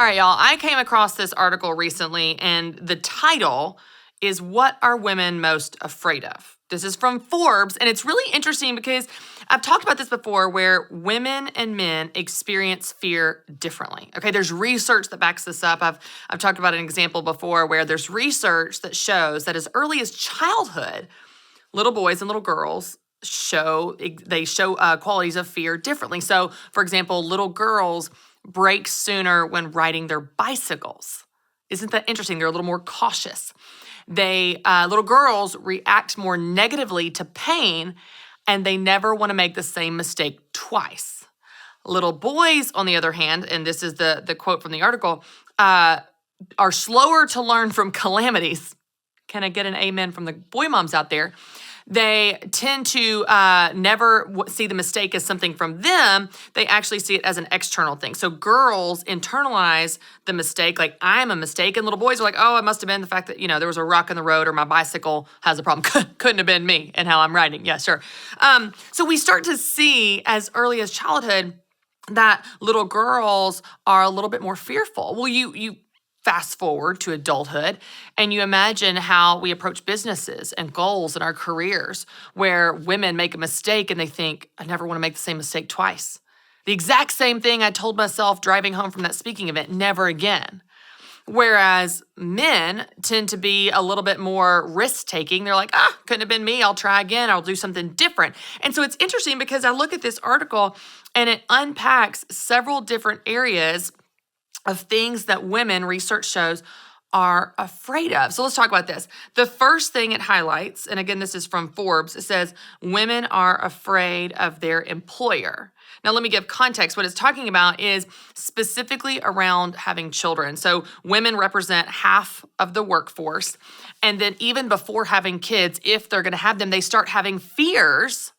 All right, y'all. I came across this article recently, and the title is What Are Women Most Afraid of? This is from Forbes, and it's really interesting because I've talked about this before where women and men experience fear differently. Okay, there's research that backs this up. I've talked about an example before where there's research that shows that as early as childhood, little boys and little girls show qualities of fear differently. So, for example, little girls break sooner when riding their bicycles. Isn't that interesting? They're a little more cautious. Little girls react more negatively to pain, and they never want to make the same mistake twice. Little boys, on the other hand, and this is the quote from the article, are slower to learn from calamities. Can I get an amen from the boy moms out there? They tend to never see the mistake as something from them. They actually see it as an external thing. So girls internalize the mistake like, I'm a mistake. And little boys are like, oh, it must have been the fact that, there was a rock in the road or my bicycle has a problem. Couldn't have been me and how I'm riding. Yeah, sure. So we start to see as early as childhood that little girls are a little bit more fearful. Well, you fast forward to adulthood and you imagine how we approach businesses and goals in our careers where women make a mistake and they think, I never want to make the same mistake twice. The exact same thing I told myself driving home from that speaking event, never again. Whereas men tend to be a little bit more risk-taking. They're like, couldn't have been me. I'll try again. I'll do something different. And so it's interesting because I look at this article and it unpacks several different areas of things that women, research shows, are afraid of. So let's talk about this. The first thing it highlights, and again, this is from Forbes, it says women are afraid of their employer. Now, let me give context. What it's talking about is specifically around having children. So women represent half of the workforce. And then even before having kids, if they're going to have them, they start having fears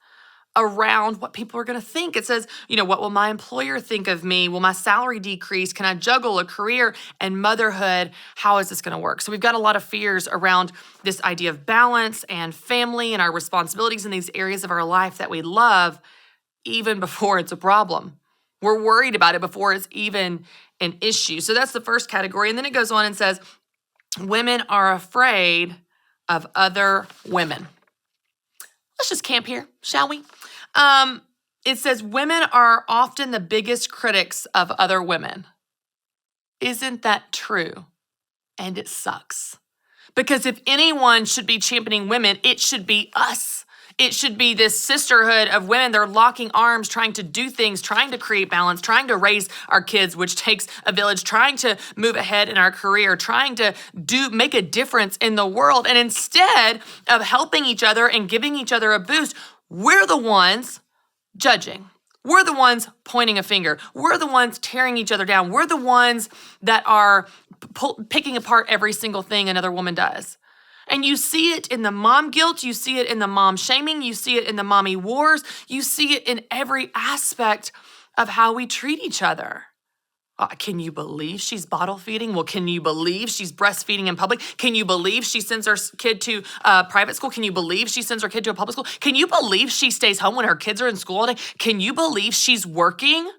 around what people are going to think. It says, what will my employer think of me? Will my salary decrease? Can I juggle a career and motherhood? How is this going to work? So we've got a lot of fears around this idea of balance and family and our responsibilities in these areas of our life that we love, even before it's a problem. We're worried about it before it's even an issue. So that's the first category. And then it goes on and says, women are afraid of other women. Let's just camp here, shall we? It says women are often the biggest critics of other women. Isn't that true? And it sucks. Because if anyone should be championing women, it should be us. It should be this sisterhood of women. They're locking arms, trying to do things, trying to create balance, trying to raise our kids, which takes a village, trying to move ahead in our career, trying to make a difference in the world. And instead of helping each other and giving each other a boost, we're the ones judging. We're the ones pointing a finger. We're the ones tearing each other down. We're the ones that are picking apart every single thing another woman does. And you see it in the mom guilt, you see it in the mom shaming, you see it in the mommy wars, you see it in every aspect of how we treat each other. Can you believe she's bottle feeding? Well, can you believe she's breastfeeding in public? Can you believe she sends her kid to private school? Can you believe she sends her kid to a public school? Can you believe she stays home when her kids are in school all day? Can you believe she's working?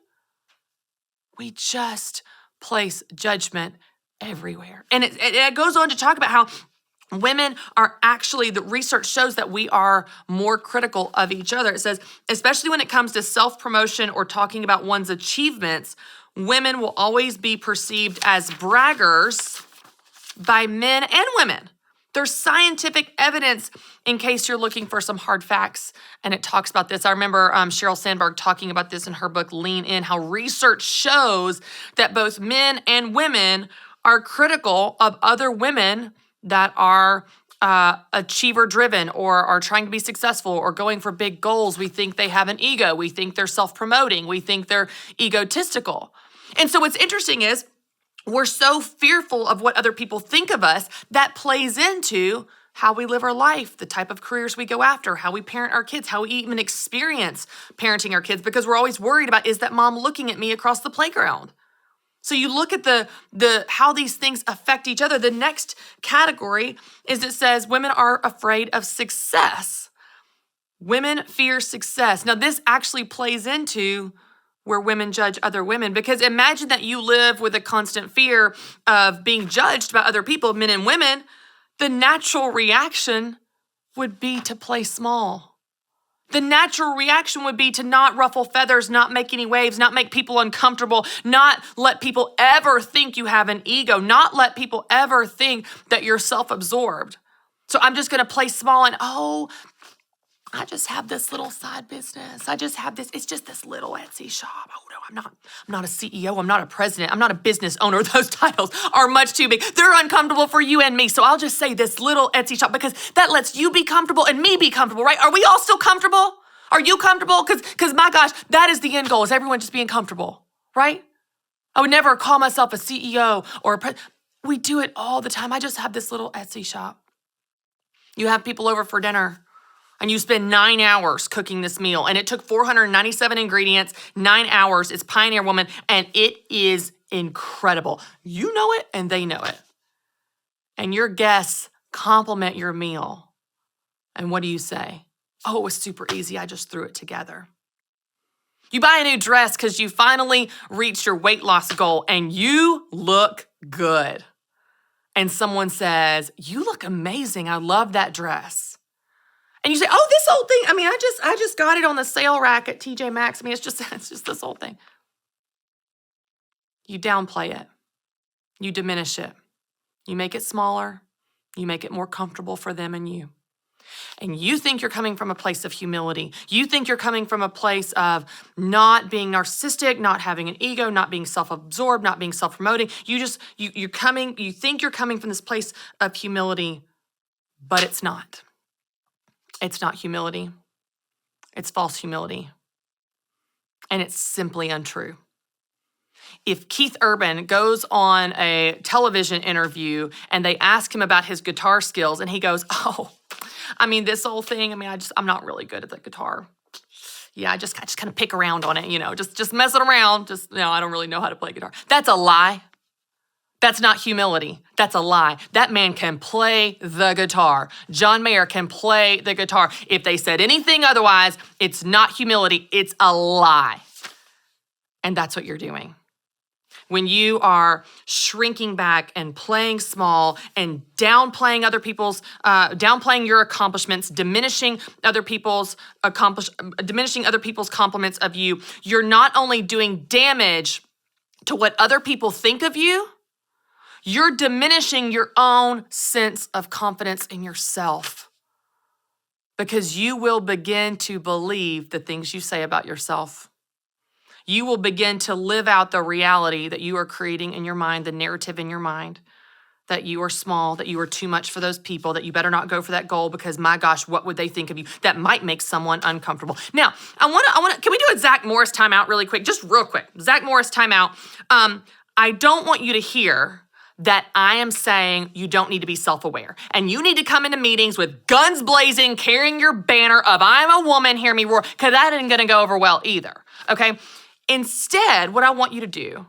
We just place judgment everywhere. And it goes on to talk about how women are actually, the research shows that we are more critical of each other. It says, especially when it comes to self-promotion or talking about one's achievements, women will always be perceived as braggers by men and women. There's scientific evidence in case you're looking for some hard facts, and it talks about this. I remember Sheryl Sandberg talking about this in her book, Lean In, how research shows that both men and women are critical of other women that are achiever-driven or are trying to be successful or going for big goals. We think they have an ego. We think they're self-promoting. We think they're egotistical. And so what's interesting is we're so fearful of what other people think of us that plays into how we live our life, the type of careers we go after, how we parent our kids, how we even experience parenting our kids, because we're always worried about, is that mom looking at me across the playground? So you look at the how these things affect each other. The next category is it says women are afraid of success. Women fear success. Now this actually plays into where women judge other women. Because imagine that you live with a constant fear of being judged by other people, men and women. The natural reaction would be to play small. The natural reaction would be to not ruffle feathers, not make any waves, not make people uncomfortable, not let people ever think you have an ego, not let people ever think that you're self-absorbed. So I'm just going to play small and, I just have this little side business. I just have this, it's just this little Etsy shop. Oh no, I'm not a CEO. I'm not a president. I'm not a business owner. Those titles are much too big. They're uncomfortable for you and me. So I'll just say this little Etsy shop because that lets you be comfortable and me be comfortable, right? Are we all still comfortable? Are you comfortable? Because my gosh, that is the end goal, is everyone just being comfortable, right? I would never call myself a CEO or a president. We do it all the time. I just have this little Etsy shop. You have people over for dinner. And you spend 9 hours cooking this meal. And it took 497 ingredients, 9 hours. It's Pioneer Woman, and it is incredible. You know it, and they know it. And your guests compliment your meal. And what do you say? Oh, it was super easy. I just threw it together. You buy a new dress because you finally reached your weight loss goal, and you look good. And someone says, you look amazing. I love that dress. And you say, oh, this old thing, I just got it on the sale rack at TJ Maxx. It's just this old thing. You downplay it. You diminish it. You make it smaller. You make it more comfortable for them and you. And you think you're coming from a place of humility. You think you're coming from a place of not being narcissistic, not having an ego, not being self-absorbed, not being self-promoting. You think you're coming from this place of humility, but it's not. It's not humility. It's false humility. And it's simply untrue. If Keith Urban goes on a television interview and they ask him about his guitar skills and he goes, this whole thing, I'm not really good at the guitar. Yeah, I just kind of pick around on it, just messing around. I don't really know how to play guitar. That's a lie. That's not humility. That's a lie. That man can play the guitar. John Mayer can play the guitar. If they said anything otherwise, it's not humility. It's a lie. And that's what you're doing. When you are shrinking back and playing small and downplaying downplaying your accomplishments, diminishing other people's compliments of you, you're not only doing damage to what other people think of you, you're diminishing your own sense of confidence in yourself because you will begin to believe the things you say about yourself. You will begin to live out the reality that you are creating in your mind, the narrative in your mind, that you are small, that you are too much for those people, that you better not go for that goal because my gosh, what would they think of you? That might make someone uncomfortable. Now, can we do a Zach Morris timeout really quick? Just real quick. Zach Morris timeout. I don't want you to hear that I am saying you don't need to be self-aware. And you need to come into meetings with guns blazing, carrying your banner of I'm a woman, hear me roar, because that isn't gonna go over well either, okay? Instead, what I want you to do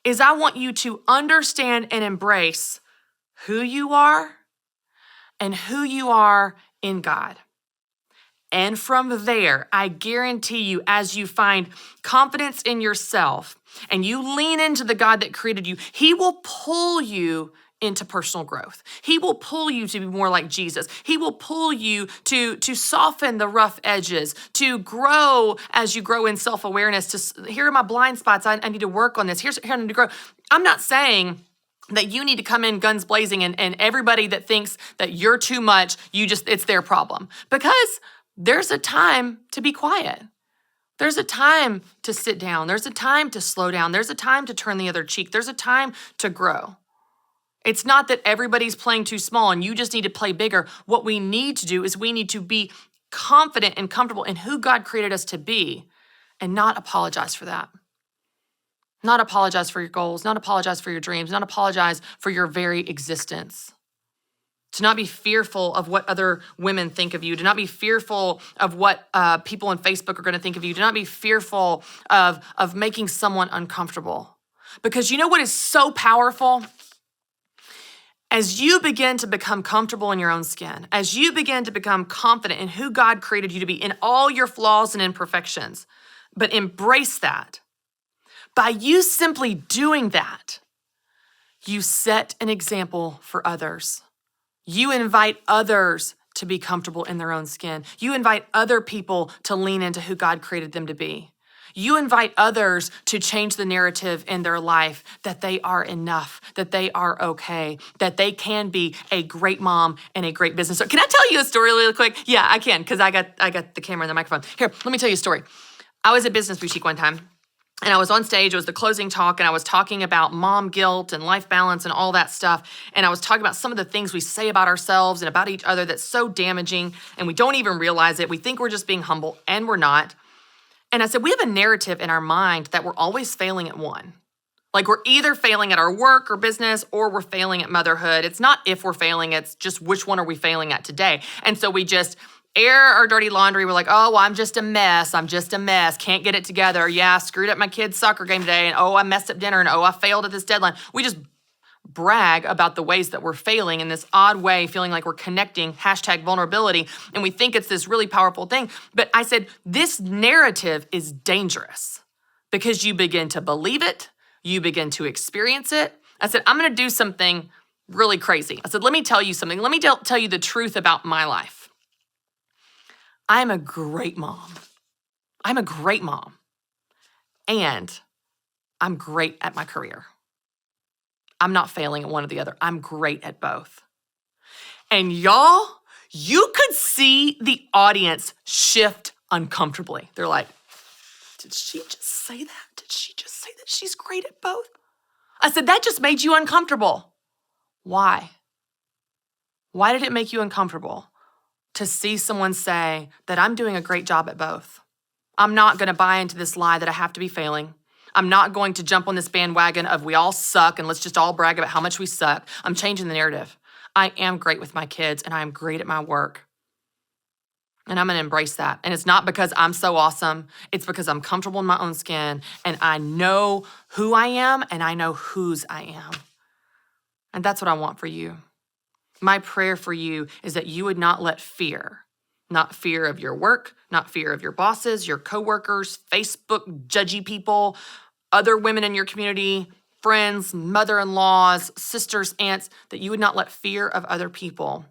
is I want you to understand and embrace who you are and who you are in God. And from there, I guarantee you, as you find confidence in yourself and you lean into the God that created you, He will pull you into personal growth. He will pull you to be more like Jesus. He will pull you to soften the rough edges, to grow as you grow in self-awareness, here are my blind spots, I need to work on this, here I need to grow. I'm not saying that you need to come in guns blazing and everybody that thinks that you're too much, it's their problem. Because there's a time to be quiet. There's a time to sit down. There's a time to slow down. There's a time to turn the other cheek. There's a time to grow. It's not that everybody's playing too small and you just need to play bigger. What we need to do is we need to be confident and comfortable in who God created us to be and not apologize for that. Not apologize for your goals, not apologize for your dreams, not apologize for your very existence. To not be fearful of what other women think of you. To not be fearful of what people on Facebook are going to think of you. To not be fearful of making someone uncomfortable. Because you know what is so powerful? As you begin to become comfortable in your own skin, as you begin to become confident in who God created you to be, in all your flaws and imperfections, but embrace that By you simply doing that, you set an example for others. You invite others to be comfortable in their own skin. You invite other people to lean into who God created them to be. You invite others to change the narrative in their life that they are enough, that they are okay, that they can be a great mom and a great business owner. Can I tell you a story really quick? Yeah, I can, because I got the camera and the microphone. Here, let me tell you a story. I was at Business Boutique one time, and I was on stage. It was the closing talk, and I was talking about mom guilt and life balance and all that stuff. And I was talking about some of the things we say about ourselves and about each other that's so damaging, and we don't even realize it. We think we're just being humble, and we're not. And I said, we have a narrative in our mind that we're always failing at one. Like we're either failing at our work or business or we're failing at motherhood. It's not if we're failing, it's just which one are we failing at today. And so we just air our dirty laundry. We're like, oh, well, I'm just a mess. I'm just a mess. Can't get it together. Yeah, I screwed up my kid's soccer game today. And oh, I messed up dinner. And oh, I failed at this deadline. We just brag about the ways that we're failing in this odd way, feeling like we're connecting, #vulnerability, and we think it's this really powerful thing. But I said, this narrative is dangerous because you begin to believe it, you begin to experience it. I said, I'm gonna do something really crazy. I said, let me tell you something. Let me tell you the truth about my life. I'm a great mom. I'm a great mom. And I'm great at my career. I'm not failing at one or the other. I'm great at both. And y'all, you could see the audience shift uncomfortably. They're like, did she just say that? Did she just say that she's great at both? I said, that just made you uncomfortable. Why? Why did it make you uncomfortable to see someone say that I'm doing a great job at both? I'm not gonna buy into this lie that I have to be failing. I'm not going to jump on this bandwagon of we all suck and let's just all brag about how much we suck. I'm changing the narrative. I am great with my kids and I am great at my work. And I'm gonna embrace that. And it's not because I'm so awesome. It's because I'm comfortable in my own skin and I know who I am and I know whose I am. And that's what I want for you. My prayer for you is that you would not let fear, not fear of your work, not fear of your bosses, your coworkers, Facebook judgy people, other women in your community, friends, mother-in-laws, sisters, aunts, that you would not let fear of other people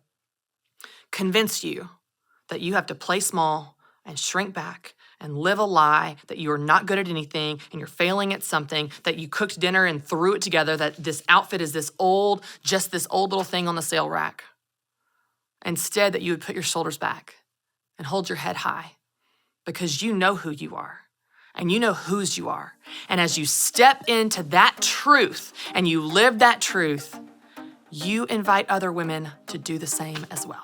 convince you that you have to play small and shrink back and live a lie that you are not good at anything and you're failing at something, that you cooked dinner and threw it together, that this outfit is just this old little thing on the sale rack. Instead, that you would put your shoulders back and hold your head high because you know who you are and you know whose you are. And as you step into that truth and you live that truth, you invite other women to do the same as well.